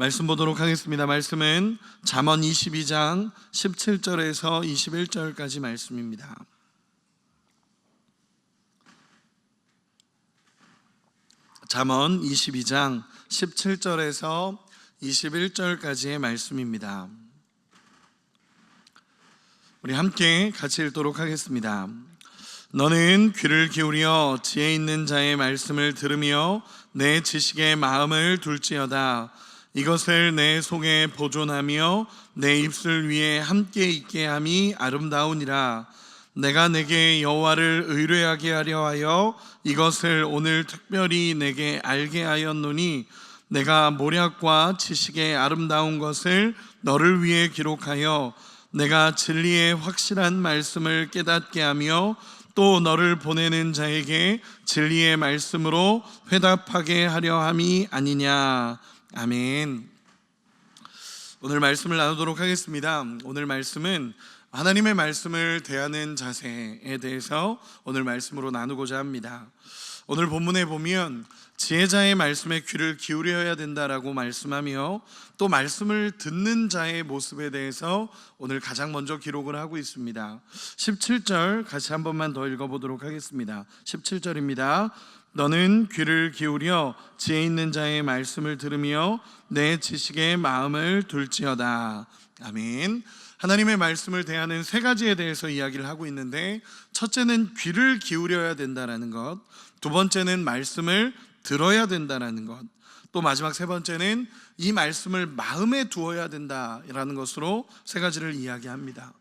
말씀 보도록 하겠습니다. 말씀은 잠언 22장 17절에서 21절까지 말씀입니다. 잠언 22장 17절에서 21절까지의 말씀입니다. 우리 함께 같이 읽도록 하겠습니다. 너는 귀를 기울여 지혜 있는 자의 말씀을 들으며 내 지식에 마음을 둘지어다. 이것을 내 속에 보존하며 내 입술 위에 함께 있게 함이 아름다우니라. 내가 내게 여호와를 의뢰하게 하려 하여 이것을 오늘 특별히 내게 알게 하였노니 내가 모략과 지식의 아름다운 것을 너를 위해 기록하여 내가 진리의 확실한 말씀을 깨닫게 하며 또 너를 보내는 자에게 진리의 말씀으로 회답하게 하려 함이 아니냐. 아멘. 오늘 말씀을 나누도록 하겠습니다. 오늘 말씀은 하나님의 말씀을 대하는 자세에 대해서 오늘 말씀으로 나누고자 합니다. 오늘 본문에 보면 지혜자의 말씀에 귀를 기울여야 된다라고 말씀하며 또 말씀을 듣는 자의 모습에 대해서 오늘 가장 먼저 기록을 하고 있습니다. 17절 같이 한 번만 더 읽어보도록 하겠습니다. 17절입니다. 너는 귀를 기울여 지혜 있는 자의 말씀을 들으며 내 지식에 마음을 둘지어다. 아멘. 하나님의 말씀을 대하는 세 가지에 대해서 이야기를 하고 있는데, 첫째는 귀를 기울여야 된다는 것, 두 번째는 말씀을 들어야 된다는 것, 또 마지막 세 번째는 이 말씀을 마음에 두어야 된다라는 것으로 세 가지를 이야기합니다.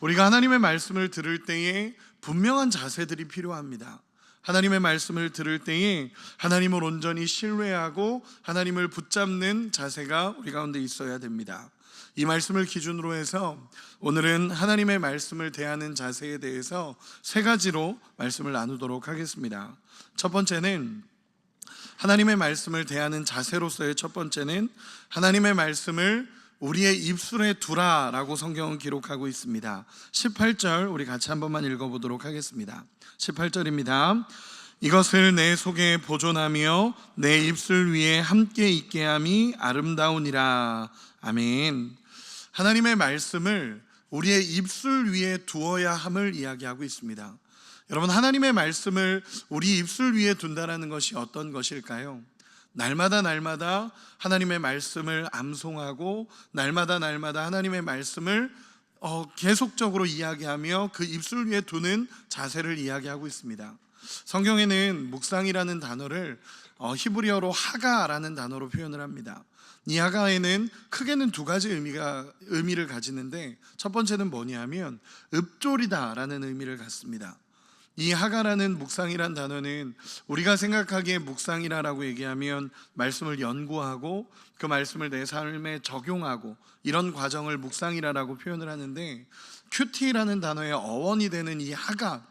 우리가 하나님의 말씀을 들을 때에 분명한 자세들이 필요합니다. 하나님의 말씀을 들을 때에 하나님을 온전히 신뢰하고 하나님을 붙잡는 자세가 우리 가운데 있어야 됩니다. 이 말씀을 기준으로 해서 오늘은 하나님의 말씀을 대하는 자세에 대해서 세 가지로 말씀을 나누도록 하겠습니다. 첫 번째는 하나님의 말씀을 대하는 자세로서의 첫 번째는 하나님의 말씀을 우리의 입술에 두라라고 성경은 기록하고 있습니다. 18절 우리 같이 한 번만 읽어보도록 하겠습니다. 18절입니다. 이것을 내 속에 보존하며 내 입술 위에 함께 있게 함이 아름다우니라. 아멘. 하나님의 말씀을 우리의 입술 위에 두어야 함을 이야기하고 있습니다. 여러분, 하나님의 말씀을 우리 입술 위에 둔다는 것이 어떤 것일까요? 날마다 하나님의 말씀을 암송하고 날마다 하나님의 말씀을 계속적으로 이야기하며 그 입술 위에 두는 자세를 이야기하고 있습니다. 성경에는 묵상이라는 단어를 히브리어로 하가라는 단어로 표현을 합니다. 이 하가에는 크게는 두 가지 의미를 가지는데, 첫 번째는 뭐냐면 읊조리다라는 의미를 갖습니다. 이 하가라는 묵상이란 단어는 우리가 생각하기에 묵상이라고 얘기하면 말씀을 연구하고 그 말씀을 내 삶에 적용하고 이런 과정을 묵상이라고 표현을 하는데, 큐티라는 단어의 어원이 되는 이 하가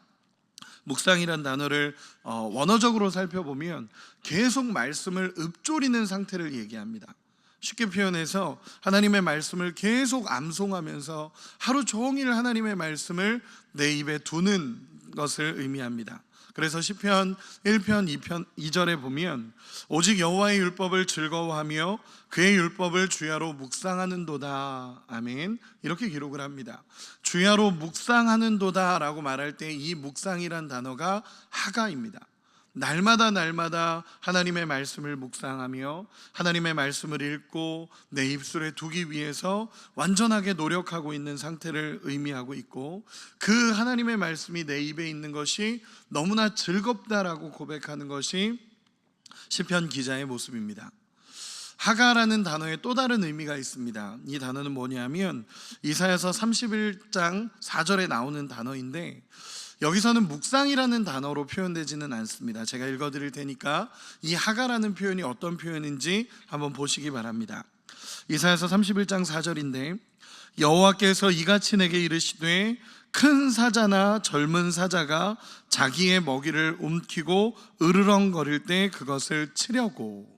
묵상이란 단어를 원어적으로 살펴보면 계속 말씀을 읊조리는 상태를 얘기합니다. 쉽게 표현해서 하나님의 말씀을 계속 암송하면서 하루 종일 하나님의 말씀을 내 입에 두는 것을 의미합니다. 그래서 시편 1편 2편 2절에 보면 오직 여호와의 율법을 즐거워하며 그의 율법을 주야로 묵상하는도다. 아멘. 이렇게 기록을 합니다. 주야로 묵상하는도다 라고 말할 때 이 묵상이란 단어가 하가입니다. 날마다 하나님의 말씀을 묵상하며 하나님의 말씀을 읽고 내 입술에 두기 위해서 완전하게 노력하고 있는 상태를 의미하고 있고, 그 하나님의 말씀이 내 입에 있는 것이 너무나 즐겁다라고 고백하는 것이 시편 기자의 모습입니다. 하가라는 단어에 또 다른 의미가 있습니다. 이 단어는 뭐냐면 이사야서 31장 4절에 나오는 단어인데, 여기서는 묵상이라는 단어로 표현되지는 않습니다. 제가 읽어드릴 테니까 이 하가라는 표현이 어떤 표현인지 한번 보시기 바랍니다. 이사야서 31장 4절인데, 여호와께서 이같이 내게 이르시되 큰 사자나 젊은 사자가 자기의 먹이를 움키고 으르렁거릴 때 그것을 치려고.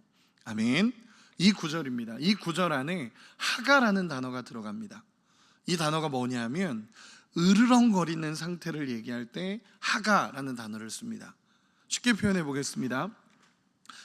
아멘. 이 구절입니다. 이 구절 안에 하가라는 단어가 들어갑니다. 이 단어가 뭐냐면 으르렁거리는 상태를 얘기할 때 하가라는 단어를 씁니다. 쉽게 표현해 보겠습니다.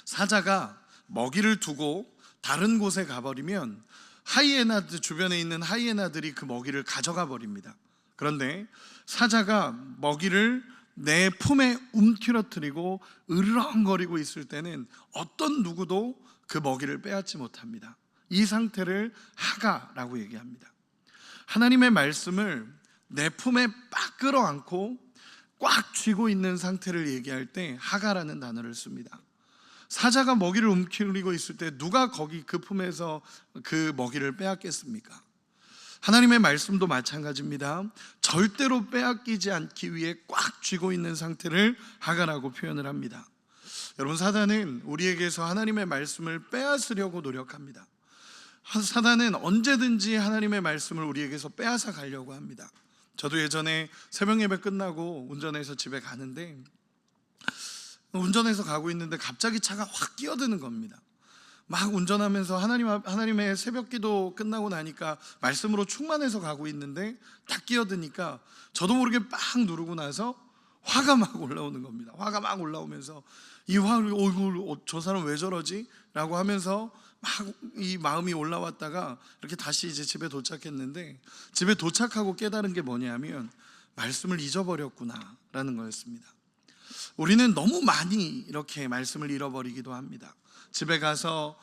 사자가 먹이를 두고 다른 곳에 가버리면 하이에나들, 주변에 있는 하이에나들이 그 먹이를 가져가 버립니다. 그런데 사자가 먹이를 내 품에 움츠러뜨리고 으르렁거리고 있을 때는 어떤 누구도 그 먹이를 빼앗지 못합니다. 이 상태를 하가라고 얘기합니다. 하나님의 말씀을 내 품에 빡 끌어안고 꽉 쥐고 있는 상태를 얘기할 때 하가라는 단어를 씁니다. 사자가 먹이를 움츠리고 있을 때 누가 거기 그 품에서 그 먹이를 빼앗겠습니까? 하나님의 말씀도 마찬가지입니다. 절대로 빼앗기지 않기 위해 꽉 쥐고 있는 상태를 하가라고 표현을 합니다. 여러분, 사단은 우리에게서 하나님의 말씀을 빼앗으려고 노력합니다. 사단은 언제든지 하나님의 말씀을 우리에게서 빼앗아 가려고 합니다. 저도 예전에 새벽 예배 끝나고 운전해서 집에 가는데, 운전해서 가고 있는데 갑자기 차가 확 끼어드는 겁니다. 막 운전하면서 하나님의 새벽 기도 끝나고 나니까 말씀으로 충만해서 가고 있는데 딱 끼어드니까 저도 모르게 빡 누르고 나서 화가 막 올라오는 겁니다. 화가 막 올라오면서 이 화를 저 사람 왜 저러지? 라고 하면서 막 이 마음이 올라왔다가 이렇게 다시 이제 집에 도착했는데, 집에 도착하고 깨달은 게 뭐냐면 말씀을 잊어버렸구나 라는 거였습니다. 우리는 너무 많이 이렇게 말씀을 잃어버리기도 합니다. 집에 가서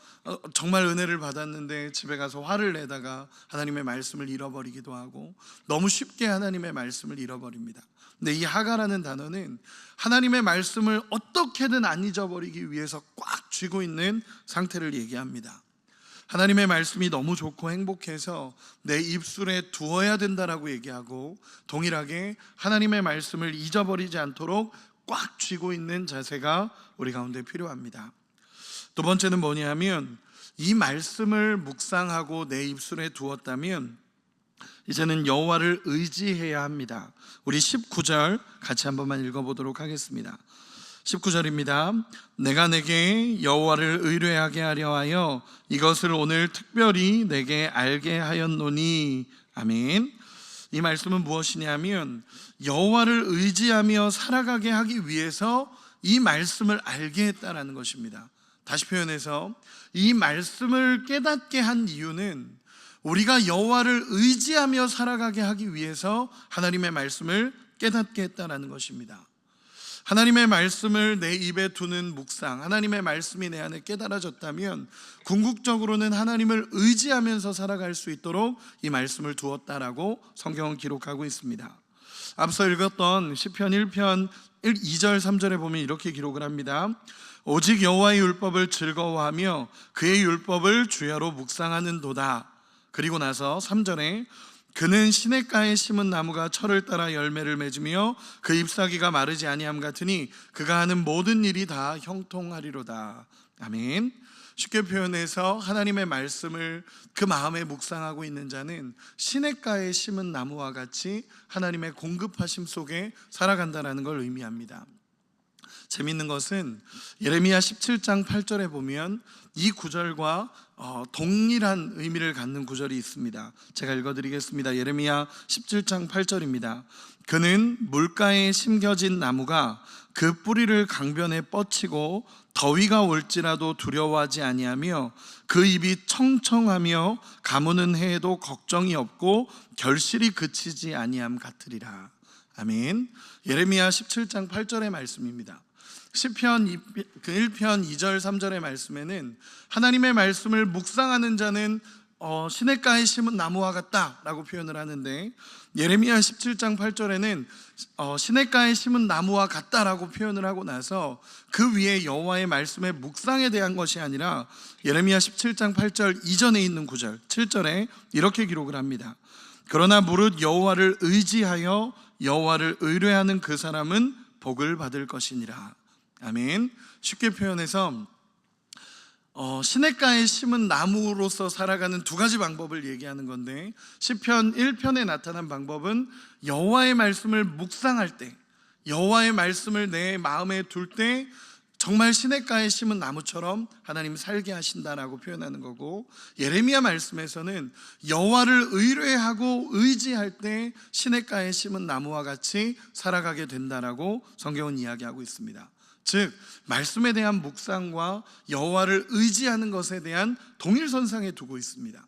정말 은혜를 받았는데 집에 가서 화를 내다가 하나님의 말씀을 잃어버리기도 하고, 너무 쉽게 하나님의 말씀을 잃어버립니다. 근데 이 하가라는 단어는 하나님의 말씀을 어떻게든 안 잊어버리기 위해서 꽉 쥐고 있는 상태를 얘기합니다. 하나님의 말씀이 너무 좋고 행복해서 내 입술에 두어야 된다라고 얘기하고, 동일하게 하나님의 말씀을 잊어버리지 않도록 꽉 쥐고 있는 자세가 우리 가운데 필요합니다. 두 번째는 뭐냐면, 이 말씀을 묵상하고 내 입술에 두었다면 이제는 여호와를 의지해야 합니다. 우리 19절 같이 한 번만 읽어보도록 하겠습니다. 19절입니다. 내가 내게 여호와를 의뢰하게 하려 하여 이것을 오늘 특별히 내게 알게 하였노니. 아멘. 이 말씀은 무엇이냐면, 여호와를 의지하며 살아가게 하기 위해서 이 말씀을 알게 했다라는 것입니다. 다시 표현해서, 이 말씀을 깨닫게 한 이유는 우리가 여호와를 의지하며 살아가게 하기 위해서 하나님의 말씀을 깨닫게 했다라는 것입니다. 하나님의 말씀을 내 입에 두는 묵상, 하나님의 말씀이 내 안에 깨달아졌다면 궁극적으로는 하나님을 의지하면서 살아갈 수 있도록 이 말씀을 두었다라고 성경은 기록하고 있습니다. 앞서 읽었던 시편 1편 2절 3절에 보면 이렇게 기록을 합니다. 오직 여호와의 율법을 즐거워하며 그의 율법을 주야로 묵상하는도다. 그리고 나서 3절에 그는 시냇가에 심은 나무가 철을 따라 열매를 맺으며 그 잎사귀가 마르지 아니함 같으니 그가 하는 모든 일이 다 형통하리로다. 아멘. 쉽게 표현해서 하나님의 말씀을 그 마음에 묵상하고 있는 자는 시냇가에 심은 나무와 같이 하나님의 공급하심 속에 살아간다는 걸 의미합니다. 재미있는 것은 예레미야 17장 8절에 보면 이 구절과 동일한 의미를 갖는 구절이 있습니다. 제가 읽어드리겠습니다. 예레미야 17장 8절입니다. 그는 물가에 심겨진 나무가 그 뿌리를 강변에 뻗치고 더위가 올지라도 두려워하지 아니하며 그 잎이 청청하며 가무는 해에도 걱정이 없고 결실이 그치지 아니함 같으리라. 아멘. 예레미야 17장 8절의 말씀입니다. 시편 1편 2절 3절의 말씀에는 하나님의 말씀을 묵상하는 자는 시냇가에 심은 나무와 같다라고 표현을 하는데, 예레미야 17장 8절에는 시냇가에 심은 나무와 같다라고 표현을 하고 나서 그 위에 여호와의 말씀의 묵상에 대한 것이 아니라 예레미야 17장 8절 이전에 있는 구절 7절에 이렇게 기록을 합니다. 그러나 무릇 여호와를 의지하여 여호와를 의뢰하는 그 사람은 복을 받을 것이니라. 아멘. 쉽게 표현해서 시냇가에 심은 나무로서 살아가는 두 가지 방법을 얘기하는 건데, 시편 1편에 나타난 방법은 여호와의 말씀을 묵상할 때, 여호와의 말씀을 내 마음에 둘 때 정말 시냇가에 심은 나무처럼 하나님 살게 하신다라고 표현하는 거고, 예레미야 말씀에서는 여호와를 의뢰하고 의지할 때 시냇가에 심은 나무와 같이 살아가게 된다라고 성경은 이야기하고 있습니다. 즉 말씀에 대한 묵상과 여호와를 의지하는 것에 대한 동일선상에 두고 있습니다.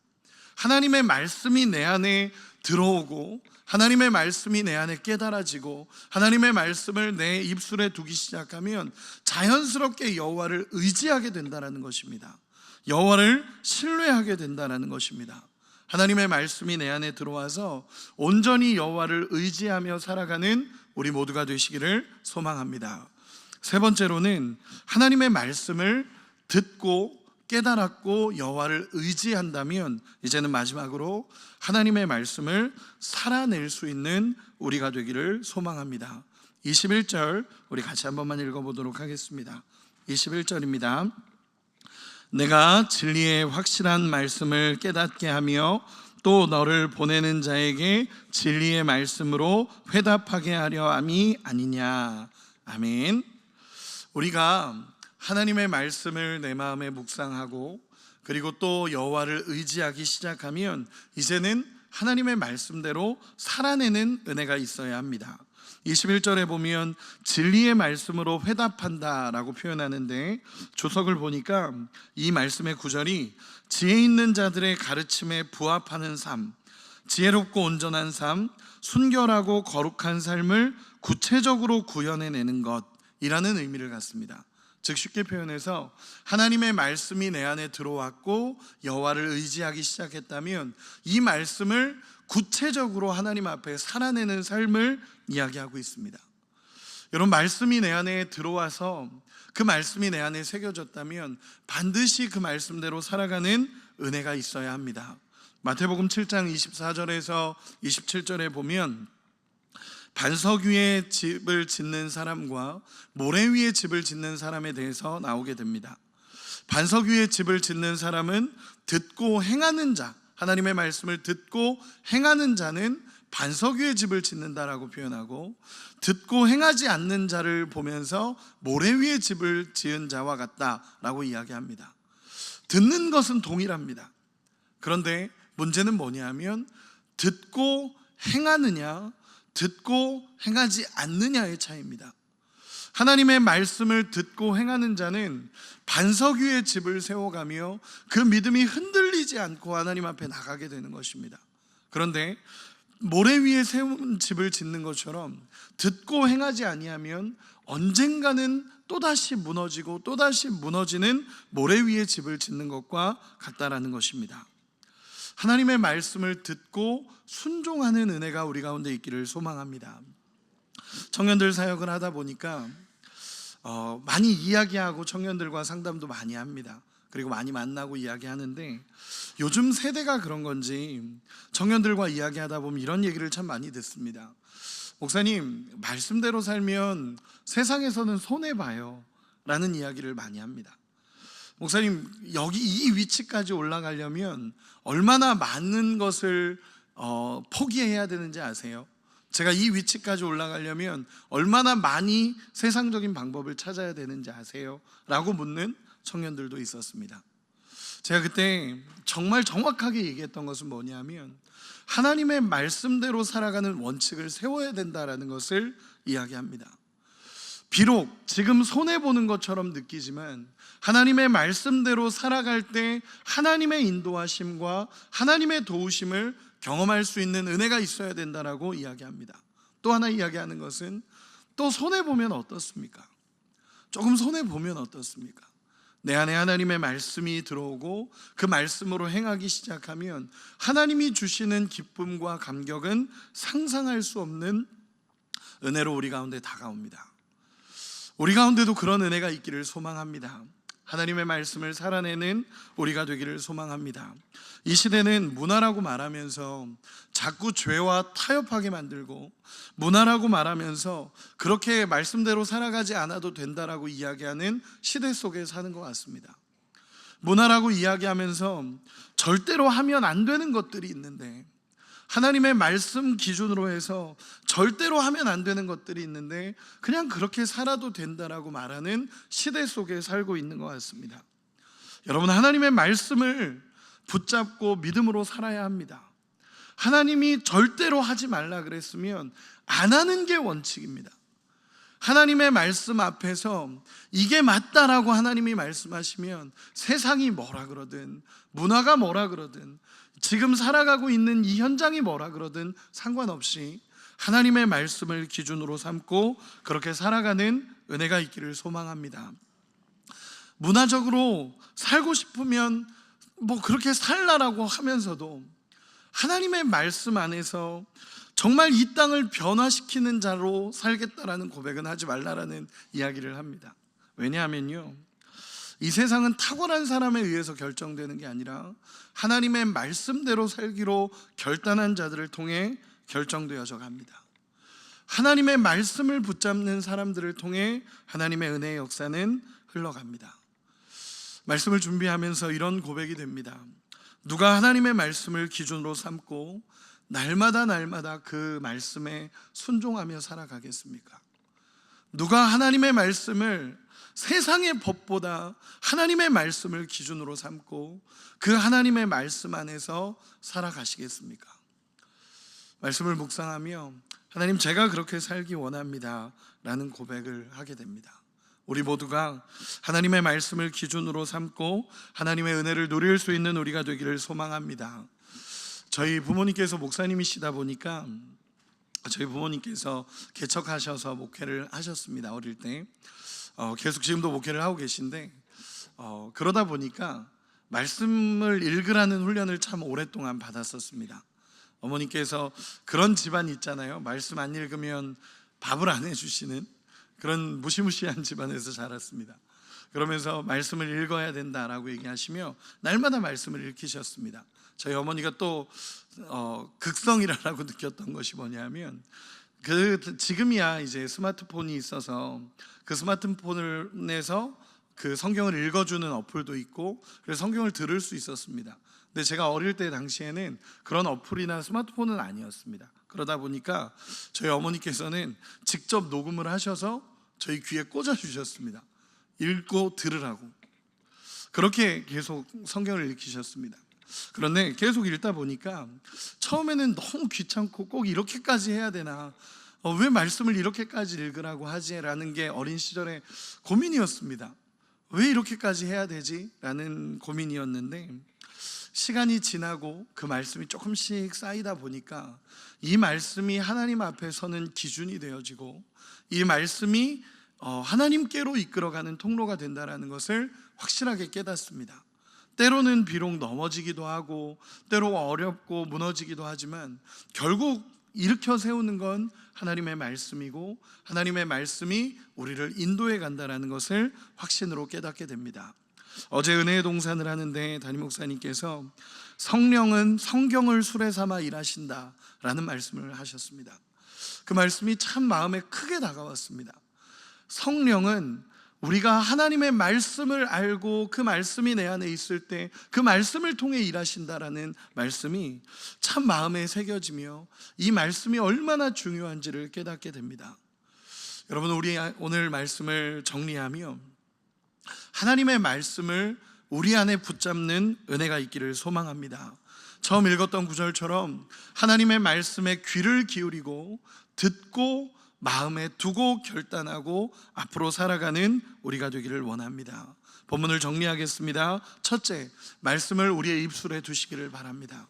하나님의 말씀이 내 안에 들어오고 하나님의 말씀이 내 안에 깨달아지고 하나님의 말씀을 내 입술에 두기 시작하면 자연스럽게 여호와를 의지하게 된다는 것입니다. 여호와를 신뢰하게 된다는 것입니다. 하나님의 말씀이 내 안에 들어와서 온전히 여호와를 의지하며 살아가는 우리 모두가 되시기를 소망합니다. 세 번째로는 하나님의 말씀을 듣고 깨달았고 여호와를 의지한다면 이제는 마지막으로 하나님의 말씀을 살아낼 수 있는 우리가 되기를 소망합니다. 21절 우리 같이 한 번만 읽어보도록 하겠습니다. 21절입니다. 내가 진리의 확실한 말씀을 깨닫게 하며 또 너를 보내는 자에게 진리의 말씀으로 회답하게 하려 함이 아니냐. 아멘. 우리가 하나님의 말씀을 내 마음에 묵상하고 그리고 또 여호와를 의지하기 시작하면 이제는 하나님의 말씀대로 살아내는 은혜가 있어야 합니다. 21절에 보면 진리의 말씀으로 회답한다 라고 표현하는데 주석을 보니까 이 말씀의 구절이 지혜 있는 자들의 가르침에 부합하는 삶, 지혜롭고 온전한 삶, 순결하고 거룩한 삶을 구체적으로 구현해내는 것이라는 의미를 갖습니다. 즉 쉽게 표현해서 하나님의 말씀이 내 안에 들어왔고 여호와를 의지하기 시작했다면 이 말씀을 구체적으로 하나님 앞에 살아내는 삶을 이야기하고 있습니다. 여러분, 말씀이 내 안에 들어와서 그 말씀이 내 안에 새겨졌다면 반드시 그 말씀대로 살아가는 은혜가 있어야 합니다. 마태복음 7장 24절에서 27절에 보면 반석 위에 집을 짓는 사람과 모래 위에 집을 짓는 사람에 대해서 나오게 됩니다. 반석 위에 집을 짓는 사람은 듣고 행하는 자, 하나님의 말씀을 듣고 행하는 자는 반석 위에 집을 짓는다라고 표현하고, 듣고 행하지 않는 자를 보면서 모래 위에 집을 지은 자와 같다라고 이야기합니다. 듣는 것은 동일합니다. 그런데 문제는 뭐냐면 듣고 행하느냐, 듣고 행하지 않느냐의 차이입니다. 하나님의 말씀을 듣고 행하는 자는 반석 위에 집을 세워가며 그 믿음이 흔들리지 않고 하나님 앞에 나가게 되는 것입니다. 그런데 모래 위에 세운 집을 짓는 것처럼 듣고 행하지 아니하면 언젠가는 또다시 무너지고 또다시 무너지는 모래 위에 집을 짓는 것과 같다라는 것입니다. 하나님의 말씀을 듣고 순종하는 은혜가 우리 가운데 있기를 소망합니다. 청년들 사역을 하다 보니까 많이 이야기하고 청년들과 상담도 많이 합니다. 그리고 많이 만나고 이야기하는데 요즘 세대가 그런 건지 청년들과 이야기하다 보면 이런 얘기를 참 많이 듣습니다. 목사님, 말씀대로 살면 세상에서는 손해봐요 라는 이야기를 많이 합니다. 목사님, 여기 이 위치까지 올라가려면 얼마나 많은 것을 포기해야 되는지 아세요? 제가 이 위치까지 올라가려면 얼마나 많이 세상적인 방법을 찾아야 되는지 아세요? 라고 묻는 청년들도 있었습니다. 제가 그때 정말 정확하게 얘기했던 것은 뭐냐면 하나님의 말씀대로 살아가는 원칙을 세워야 된다라는 것을 이야기합니다. 비록 지금 손해보는 것처럼 느끼지만 하나님의 말씀대로 살아갈 때 하나님의 인도하심과 하나님의 도우심을 경험할 수 있는 은혜가 있어야 된다라고 이야기합니다. 또 하나 이야기하는 것은 또 손해보면 어떻습니까? 조금 손해보면 어떻습니까? 내 안에 하나님의 말씀이 들어오고 그 말씀으로 행하기 시작하면 하나님이 주시는 기쁨과 감격은 상상할 수 없는 은혜로 우리 가운데 다가옵니다. 우리 가운데도 그런 은혜가 있기를 소망합니다. 하나님의 말씀을 살아내는 우리가 되기를 소망합니다. 이 시대는 문화라고 말하면서 자꾸 죄와 타협하게 만들고, 문화라고 말하면서 그렇게 말씀대로 살아가지 않아도 된다라고 이야기하는 시대 속에 사는 것 같습니다. 문화라고 이야기하면서 절대로 하면 안 되는 것들이 있는데, 하나님의 말씀 기준으로 해서 절대로 하면 안 되는 것들이 있는데 그냥 그렇게 살아도 된다라고 말하는 시대 속에 살고 있는 것 같습니다. 여러분, 하나님의 말씀을 붙잡고 믿음으로 살아야 합니다. 하나님이 절대로 하지 말라 그랬으면 안 하는 게 원칙입니다. 하나님의 말씀 앞에서 이게 맞다라고 하나님이 말씀하시면 세상이 뭐라 그러든, 문화가 뭐라 그러든, 지금 살아가고 있는 이 현장이 뭐라 그러든 상관없이 하나님의 말씀을 기준으로 삼고 그렇게 살아가는 은혜가 있기를 소망합니다. 문화적으로 살고 싶으면 그렇게 살라라고 하면서도 하나님의 말씀 안에서 정말 이 땅을 변화시키는 자로 살겠다라는 고백은 하지 말라라는 이야기를 합니다. 왜냐하면요, 이 세상은 탁월한 사람에 의해서 결정되는 게 아니라 하나님의 말씀대로 살기로 결단한 자들을 통해 결정되어져 갑니다. 하나님의 말씀을 붙잡는 사람들을 통해 하나님의 은혜의 역사는 흘러갑니다. 말씀을 준비하면서 이런 고백이 됩니다. 누가 하나님의 말씀을 기준으로 삼고 날마다 그 말씀에 순종하며 살아가겠습니까? 누가 하나님의 말씀을 세상의 법보다 하나님의 말씀을 기준으로 삼고 그 하나님의 말씀 안에서 살아가시겠습니까? 말씀을 묵상하며 하나님, 제가 그렇게 살기 원합니다 라는 고백을 하게 됩니다. 우리 모두가 하나님의 말씀을 기준으로 삼고 하나님의 은혜를 누릴 수 있는 우리가 되기를 소망합니다. 저희 부모님께서 목사님이시다 보니까 저희 부모님께서 개척하셔서 목회를 하셨습니다. 어릴 때 계속 지금도 목회를 하고 계신데, 그러다 보니까 말씀을 읽으라는 훈련을 참 오랫동안 받았었습니다. 어머니께서 그런 집안 있잖아요, 말씀 안 읽으면 밥을 안 해주시는 그런 무시무시한 집안에서 자랐습니다. 그러면서 말씀을 읽어야 된다라고 얘기하시며 날마다 말씀을 읽히셨습니다. 저희 어머니가 또 극성이라고 느꼈던 것이 뭐냐면, 지금이야 이제 스마트폰이 있어서 그 스마트폰에서 그 성경을 읽어주는 어플도 있고 그래서 성경을 들을 수 있었습니다. 근데 제가 어릴 때 당시에는 그런 어플이나 스마트폰은 아니었습니다. 그러다 보니까 저희 어머니께서는 직접 녹음을 하셔서 저희 귀에 꽂아주셨습니다. 읽고 들으라고. 그렇게 계속 성경을 읽히셨습니다. 그런데 계속 읽다 보니까 처음에는 너무 귀찮고 꼭 이렇게까지 해야 되나, 왜 말씀을 이렇게까지 읽으라고 하지? 라는 게 어린 시절의 고민이었습니다. 왜 이렇게까지 해야 되지? 라는 고민이었는데, 시간이 지나고 그 말씀이 조금씩 쌓이다 보니까 이 말씀이 하나님 앞에 서는 기준이 되어지고 이 말씀이 하나님께로 이끌어가는 통로가 된다는 것을 확실하게 깨닫습니다. 때로는 비록 넘어지기도 하고 때로 어렵고 무너지기도 하지만 결국 일으켜 세우는 건 하나님의 말씀이고 하나님의 말씀이 우리를 인도해 간다는 것을 확신으로 깨닫게 됩니다. 어제 은혜의 동산을 하는데 담임 목사님께서 성령은 성경을 수레 삼아 일하신다 라는 말씀을 하셨습니다. 그 말씀이 참 마음에 크게 다가왔습니다. 성령은 우리가 하나님의 말씀을 알고 그 말씀이 내 안에 있을 때 그 말씀을 통해 일하신다라는 말씀이 참 마음에 새겨지며 이 말씀이 얼마나 중요한지를 깨닫게 됩니다. 여러분, 우리 오늘 말씀을 정리하며 하나님의 말씀을 우리 안에 붙잡는 은혜가 있기를 소망합니다. 처음 읽었던 구절처럼 하나님의 말씀에 귀를 기울이고 듣고 마음에 두고 결단하고 앞으로 살아가는 우리가 되기를 원합니다. 본문을 정리하겠습니다. 첫째, 말씀을 우리의 입술에 두시기를 바랍니다.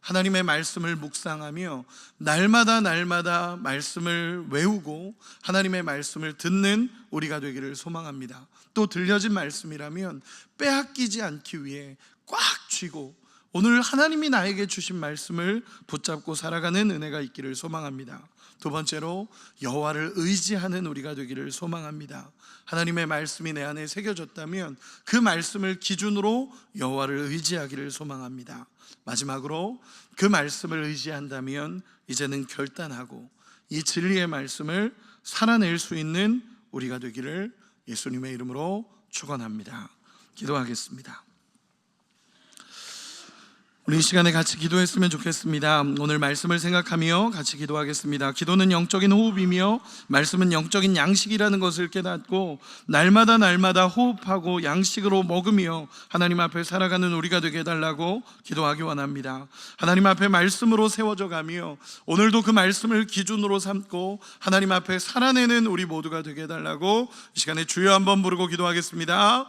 하나님의 말씀을 묵상하며 날마다 말씀을 외우고 하나님의 말씀을 듣는 우리가 되기를 소망합니다. 또 들려진 말씀이라면 빼앗기지 않기 위해 꽉 쥐고 오늘 하나님이 나에게 주신 말씀을 붙잡고 살아가는 은혜가 있기를 소망합니다. 두 번째로, 여호와를 의지하는 우리가 되기를 소망합니다. 하나님의 말씀이 내 안에 새겨졌다면 그 말씀을 기준으로 여호와를 의지하기를 소망합니다. 마지막으로, 그 말씀을 의지한다면 이제는 결단하고 이 진리의 말씀을 살아낼 수 있는 우리가 되기를 예수님의 이름으로 축원합니다. 기도하겠습니다. 우리 이 시간에 같이 기도했으면 좋겠습니다. 오늘 말씀을 생각하며 같이 기도하겠습니다. 기도는 영적인 호흡이며 말씀은 영적인 양식이라는 것을 깨닫고 날마다 호흡하고 양식으로 먹으며 하나님 앞에 살아가는 우리가 되게 해달라고 기도하기 원합니다. 하나님 앞에 말씀으로 세워져 가며 오늘도 그 말씀을 기준으로 삼고 하나님 앞에 살아내는 우리 모두가 되게 해달라고 이 시간에 주여 한번 부르고 기도하겠습니다.